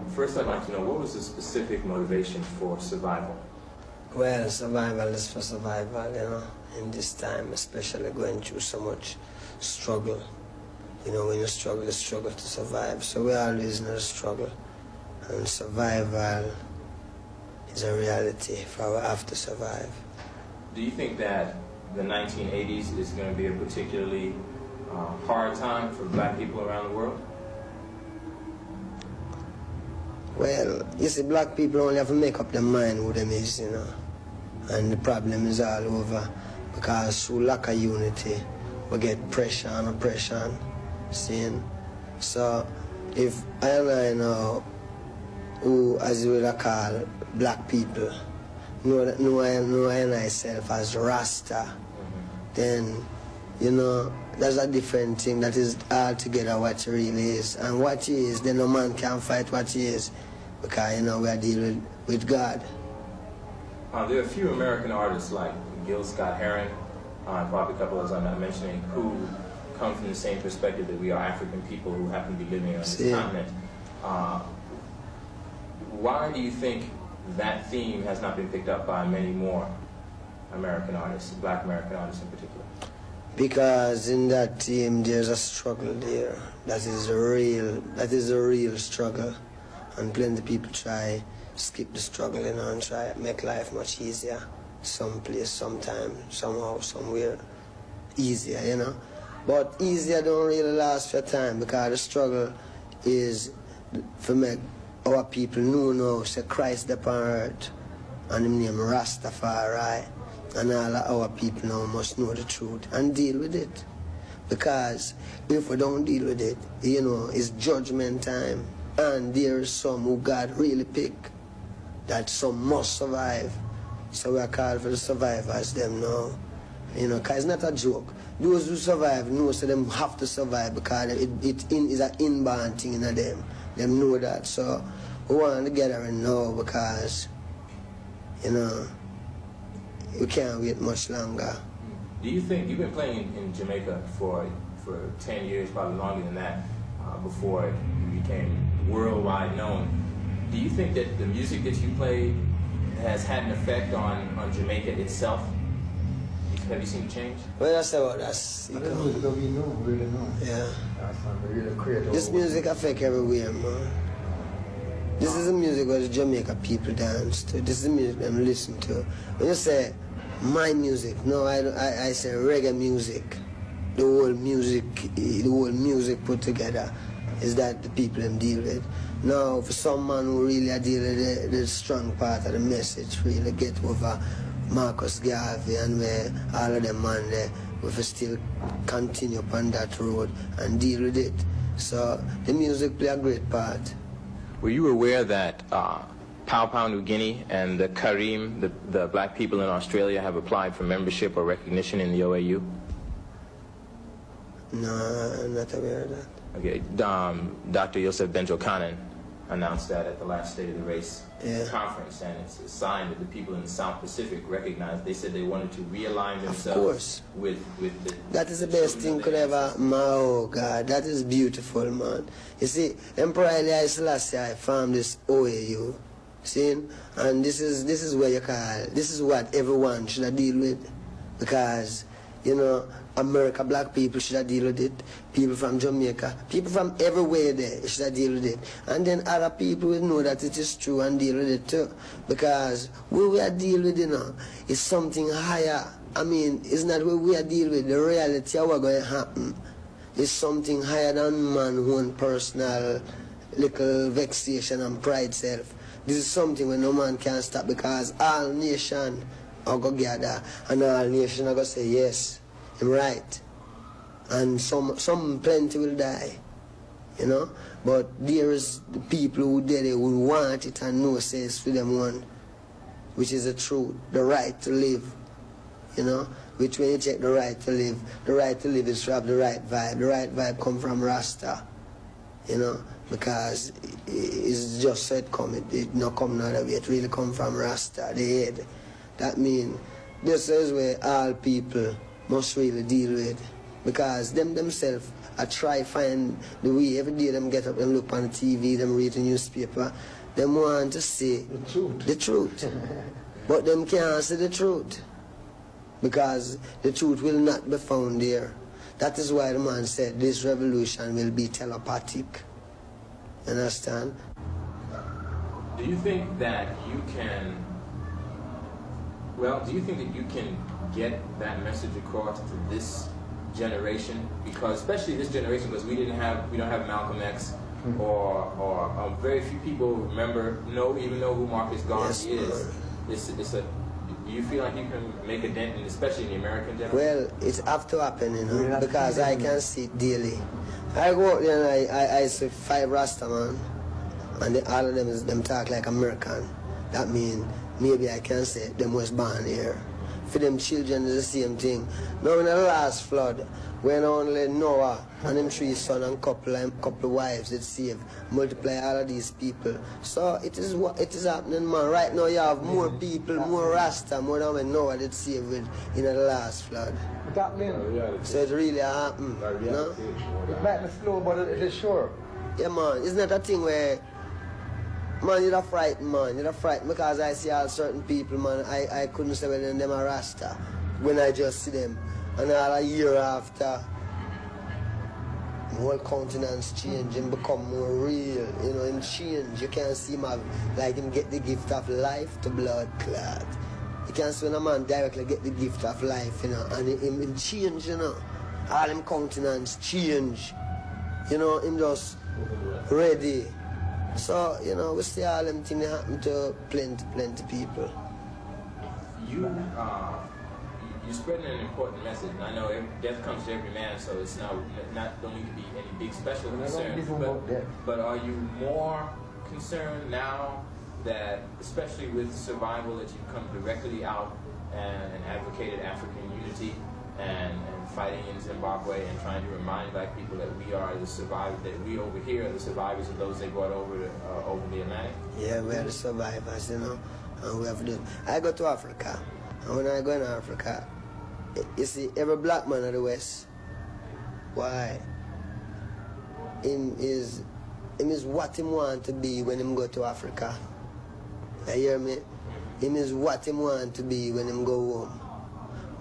First, I'd like to know, what was the specific motivation for survival? Well, survival is for survival, you know, in this time, especially going through so much struggle. You know, when you struggle to survive. So we're always in a struggle. And survival is a reality, for we have to survive. Do you think that the 1980s is going to be a particularly hard time for black people around the world? Well, you see, black people only have to make up their mind who them is, you know. And the problem is all over because through lack of unity, we get pressure and oppression, seeing. So if I know who, as you would call black people, know I myself as Rasta, then, you know, that's a different thing. That is altogether what it really is. And what he is, then no man can fight what he is, because, you know, we are dealing with God. There are a few American artists like Gil Scott-Heron, probably a couple others I'm not mentioning, who come from the same perspective that we are African people who happen to be living on this continent. Why do you think that theme has not been picked up by many more American artists, black American artists in particular? Because in that team there's a struggle there. That is a real struggle. And plenty of people try skip the struggle, you know, and try to make life much easier. Someplace, sometime, somehow, somewhere easier, you know. But easier don't really last for time because the struggle is for make our people know now, say Christ upon earth and him name Rastafari. And all of our people now must know the truth and deal with it. Because if we don't deal with it, you know, it's judgment time. And there is some who God really pick, that some must survive. So we are called for the survivors, them now. You know, because it's not a joke. Those who survive know so them have to survive because it is an inborn thing in them. Them know that. So we want to gather now because, you know, we can't wait much longer. Do you think, you've been playing in Jamaica for 10 years, probably longer than that, before you became worldwide known. Do you think that the music that you play has had an effect on Jamaica itself? Have you seen a change? Well, that's about us. I don't know, because we know, really know. Yeah. We really create this music affect everywhere, man. This is the music where the Jamaica people dance to. This is the music them listen to. When you say my music, no, I say reggae music. The whole music put together is that the people them deal with. Now, for some man who really deal with the strong part of the message, really get over Marcus Garvey and where all of them man there, we still continue upon that road and deal with it. So the music play a great part. Were you aware that Papua New Guinea and the Karim, the black people in Australia, have applied for membership or recognition in the OAU? No, I'm not aware of that. Okay, Dr. Yosef Benjo-Kanan announced that at the last State of the Race conference, and it's a sign that the people in the South Pacific recognized. They said they wanted to realign themselves with the... That is the best thing could ever... Oh, God, that is beautiful, man. You see, Emperor Haile Selassie formed this OAU, see? And this is where you call... This is what everyone should deal with, because, you know, America, black people should deal with it. People from Jamaica, people from everywhere there should deal with it. And then other people will know that it is true and deal with it too. Because what we are dealing with, you know, is something higher. I mean, it's not what we are dealing with. The reality of what's going to happen is something higher than man's own personal little vexation and pride self. This is something where no man can stop because all nations are going to gather and all nations are going to say yes. Right, and some plenty will die, you know. But there is the people who did it who want it and know says for them one, which is the truth, the right to live, you know. Which when you check the right to live is to have the right vibe. The right vibe come from Rasta, you know, because it's just so it come. It not come another way. It really come from Rasta, the head. That means this is where all people must really deal with, Because them themselves I try find the way every day them get up and look on the TV, them read the newspaper, them want to see the truth. But them can't see the truth. Because the truth will not be found there. That is why the man said this revolution will be telepathic. Understand? Do you think that you can, do you think that you can get that message across to this generation? Because especially this generation, because we don't have Malcolm X, or very few people even know who Marcus Garvey is. Do you feel like you can make a dent, especially in the American generation? Well, it's have to happen, because I can see it daily. I go out there and I see 5 Rasta man, and all of them talk like American. That means maybe I can say them was born here. For them children is the same thing. Now in the last flood, when only Noah and them 3 sons and couple wives did save, multiply all of these people. So it is what it is happening, man. Right now you have more people, more Rasta, more than when Noah did save with in the last flood. So it really happened. No? It might be slow, but it is sure. Yeah, man. It's not a thing where, man, you're frightened, man. You're frightened because I see all certain people, man. I couldn't say when them are Rasta when I just see them. And all a year after, whole countenance change and become more real, him change. You can't see him like him get the gift of life to blood clot. You can't see when a man directly get the gift of life, and him change, all him countenance change, him just ready. So, we see all them things happen to plenty people. You're spreading an important message, and I know death comes to every man, so it's don't need to be any big special concern. But are you more concerned now that, especially with survival, that you've come directly out and advocated African unity and fighting in Zimbabwe and trying to remind black people that we are the survivors, that we over here are the survivors of those they brought over the Atlantic? Yeah, we are the survivors, and we have to. I go to Africa, and when I go in Africa, you see every black man of the West, why? Him is what him want to be when him go to Africa. You hear me? Him is what him want to be when him go home.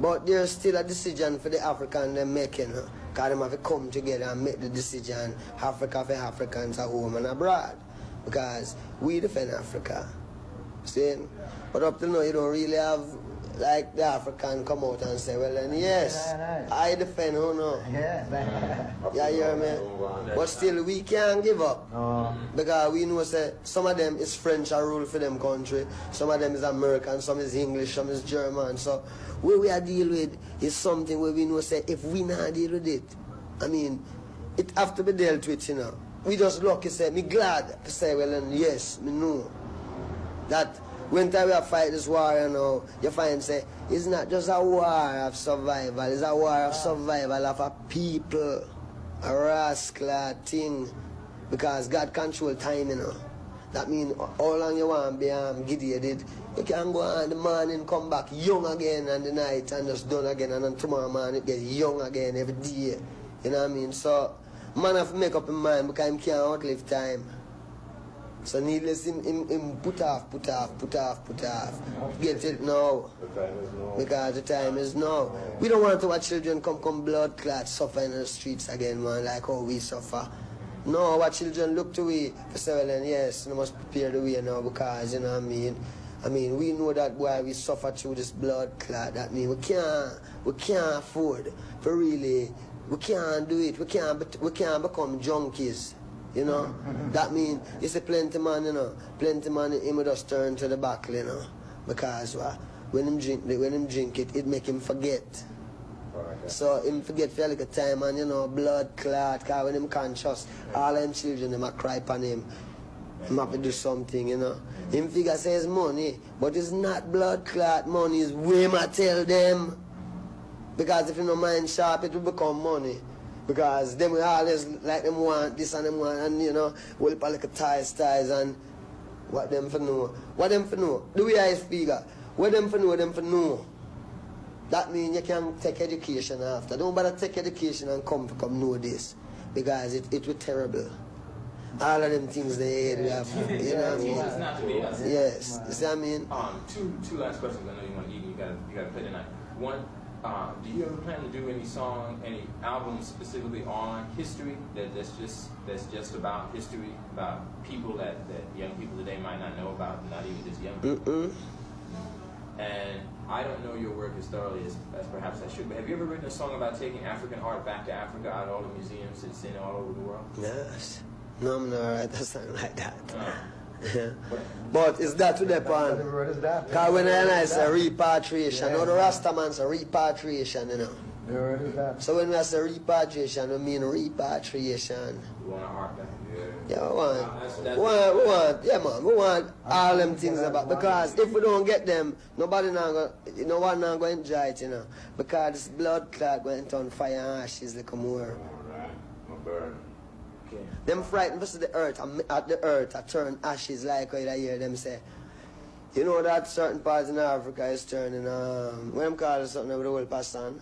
But there's still a decision for the African them making, because them have to come together and make the decision, Africa for Africans at home and abroad. Because we defend Africa. See? But up till now you don't really have like the African come out and say, well then yes, I defend who no. Yeah, you hear me? But still we can't give up. Because we know say some of them is French are rule for them country, some of them is American, some is English, some is German. So what we are deal with is something where we know say if we not deal with it, I mean, it have to be dealt with, We just lucky say, me glad to say, well then yes, me know that when time we fight this war, you find say it's not just a war of survival, it's a war of survival of a people, a rascal thing, because God control time, That means how long you want to be gideated, you can go on the morning, come back young again, and the night and just done again, and then tomorrow morning it get young again every day. You know what I mean? So man have to make up his mind because he can't outlive time. So needless him put off. Get it now. Because the time is now. We don't want our children come blood clot suffer in the streets again, man, like how we suffer. No, our children look to we for say, well then yes, we must prepare the way now because, you know what I mean? I mean, we know that why we suffer through this blood clot. That means we can't afford for really, we can't do it. We can't become junkies. That means it's a plenty man, plenty man, him would just turn to the back, because when him drink it, it make him forget. So him forget for like a time and blood clot, because when him conscious, all them children them a cry upon him. Him have to do something, Him figure says money, but it's not blood clot money, it's way I tell them. Because if you no mind sharp, it will become money. Because them will always like them want this and them want, and will put like a ties and what them for know. What them for know? The way I figure, what them for know, That means you can take education after. Don't bother take education and come know this. Because it was terrible. All of them things they had, we have, you know what I mean? It's not to be. Yes, you see what I mean? Two last questions. I know you want to eat and you gotta play tonight. One, do you ever plan to do any albums specifically on history that's just about history, about people that young people today might not know about, not even just young people? And I don't know your work as thoroughly as perhaps I should, but have you ever written a song about taking African art back to Africa, out of all the museums it's in all over the world? Yes. No, I'm not write a song like that. Yeah. But is that to the point? Because when I say repatriation, you know the Rastaman say repatriation, you know. So when we say repatriation, we mean repatriation. You want our art back? Yeah, we want all them things about, because if we don't get them, no one now going to enjoy it, you know. Because this blood clot going to turn fire and ashes like more. Them frightened versus the earth, at the earth, I turn ashes like I hear them say. You know that certain parts in Africa is turning, what them call something with the whole passion?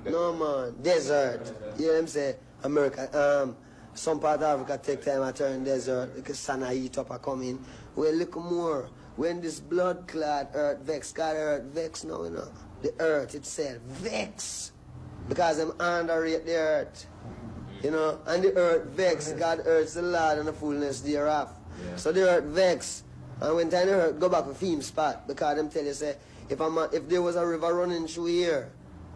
No man, desert. You hear them say, America, some part of Africa take time to turn desert, because sun heat up and come in. Well, look more, when this blood clot earth vex, God earth vex now, you know. The earth itself vex, because them underrate the earth. You know, and the earth vex, God earth's the Lord and the fullness thereof. Yeah. So the earth vex, and when time the earth go back to theme spot, because them tell you say, if there was a river running through here,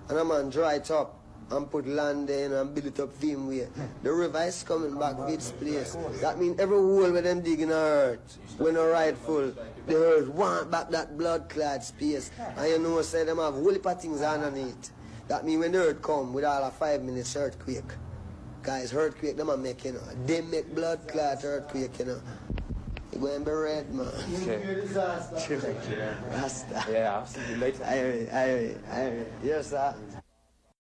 and a man dry it up, and put land there and build it up theme way, the river is coming back to its place. That means every hole where them dig in the earth, when they're rightful, the earth want back that blood clot space. And you know, say them have whole heap of things underneath. That means when the earth come with all a 5 minutes earthquake, guys, earthquake, them are make, you know. They make blood clot earthquake, you know. You're going to be red, man. Okay. Rasta. Yeah, I'll see you later. I hear it. Yes, sir.